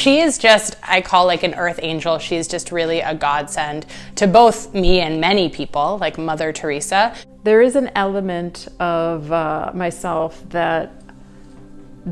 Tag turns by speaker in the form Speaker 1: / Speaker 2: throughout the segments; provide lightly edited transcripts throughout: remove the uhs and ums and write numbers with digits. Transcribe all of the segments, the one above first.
Speaker 1: She is just, I call like an earth angel. She's just really a godsend to both me and many people, like Mother Teresa.
Speaker 2: There is an element of myself that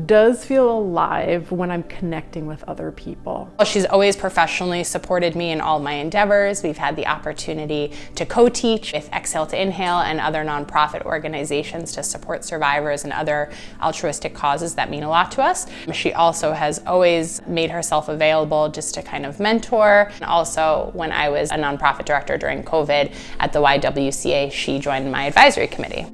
Speaker 2: does feel alive when I'm connecting with other people.
Speaker 1: She's always professionally supported me in all my endeavors. We've had the opportunity to co-teach with Exhale to Inhale and other nonprofit organizations to support survivors and other altruistic causes that mean a lot to us. She also has always made herself available just to kind of mentor. And also, when I was a nonprofit director during COVID at the YWCA, she joined my advisory committee.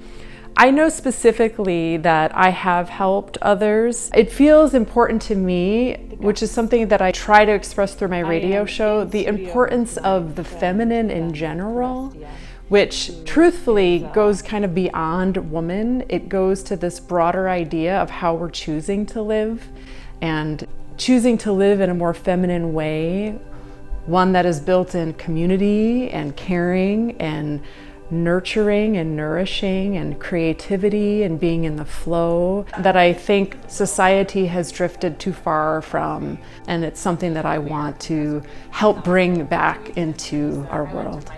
Speaker 2: I know specifically that I have helped others. It feels important to me, which is something that I try to express through my radio show, the importance of the feminine in general, which truthfully goes kind of beyond woman. It goes to this broader idea of how we're choosing to live, and choosing to live in a more feminine way, one that is built in community and caring and nurturing and nourishing and creativity and being in the flow, that I think society has drifted too far from, and it's something that I want to help bring back into our world.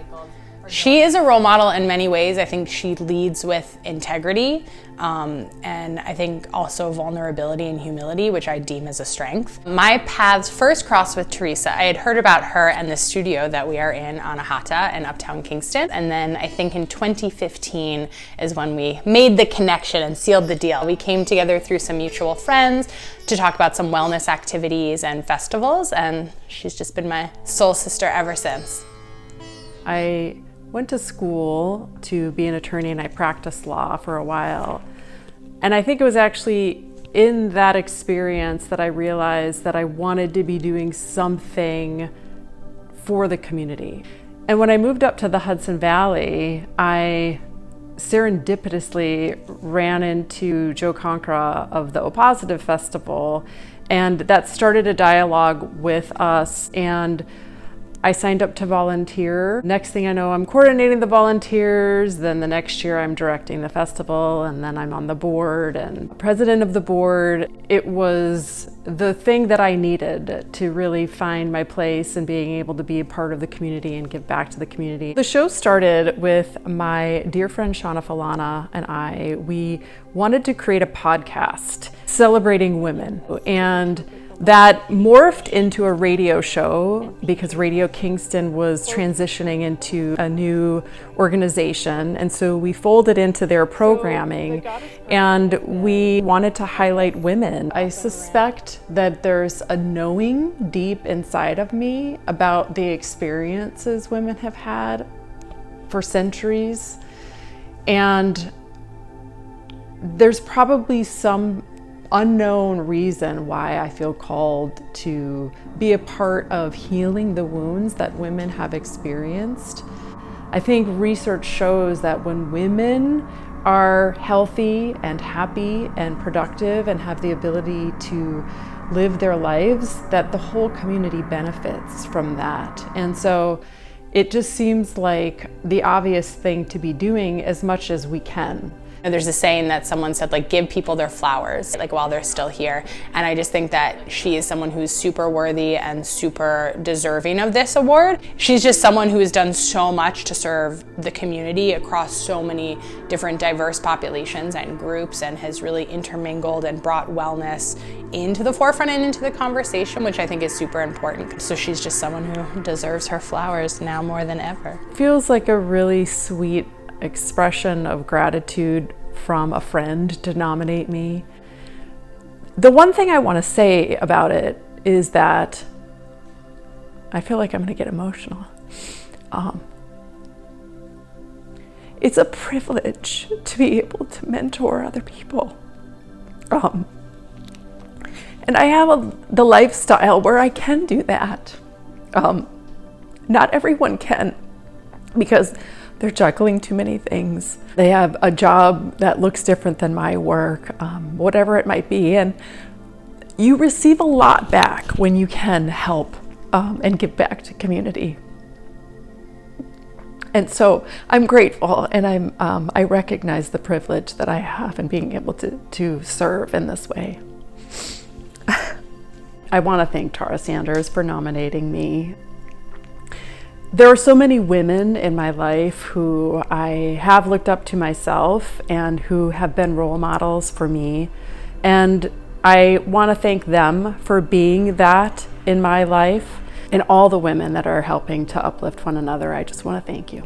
Speaker 1: She is a role model in many ways. I think she leads with integrity, and I think also vulnerability and humility, which I deem as a strength. My paths first crossed with Theresa. I had heard about her and the studio that we are in, Anahata in Uptown Kingston. And then I think in 2015 is when we made the connection and sealed the deal. We came together through some mutual friends to talk about some wellness activities and festivals, and she's just been my soul sister ever since.
Speaker 2: I went to school to be an attorney, and I practiced law for a while. And I think it was actually in that experience that I realized that I wanted to be doing something for the community. And when I moved up to the Hudson Valley, I serendipitously ran into Joe Conkra of the O Positive Festival, and that started a dialogue with us, and I signed up to volunteer. Next thing I know, I'm coordinating the volunteers. Then the next year I'm directing the festival, and then I'm on the board and president of the board. It was the thing that I needed to really find my place and being able to be a part of the community and give back to the community. The show started with my dear friend Shauna Falana and I. We wanted to create a podcast celebrating women, and that morphed into a radio show because Radio Kingston was transitioning into a new organization, and so we folded into their programming, and we wanted to highlight women. I suspect that there's a knowing deep inside of me about the experiences women have had for centuries, and there's probably some unknown reason why I feel called to be a part of healing the wounds that women have experienced. I think research shows that when women are healthy and happy and productive and have the ability to live their lives, that the whole community benefits from that. And so it just seems like the obvious thing to be doing as much as we can.
Speaker 1: And there's a saying that someone said, like, give people their flowers, like, while they're still here. And I just think that she is someone who's super worthy and super deserving of this award. She's just someone who has done so much to serve the community across so many different diverse populations and groups, and has really intermingled and brought wellness into the forefront and into the conversation, which I think is super important. So she's just someone who deserves her flowers now more than ever.
Speaker 2: Feels like a really sweet expression of gratitude from a friend to nominate me. The one thing I want to say about it is that I feel like I'm going to get emotional. It's a privilege to be able to mentor other people. And I have the lifestyle where I can do that. Not everyone can, because they're juggling too many things. They have a job that looks different than my work, whatever it might be. And you receive a lot back when you can help and give back to community. And so I'm grateful, and I recognize the privilege that I have in being able to serve in this way. I want to thank Tara Sanders for nominating me. There are so many women in my life who I have looked up to myself and who have been role models for me. And I want to thank them for being that in my life, and all the women that are helping to uplift one another. I just want to thank you.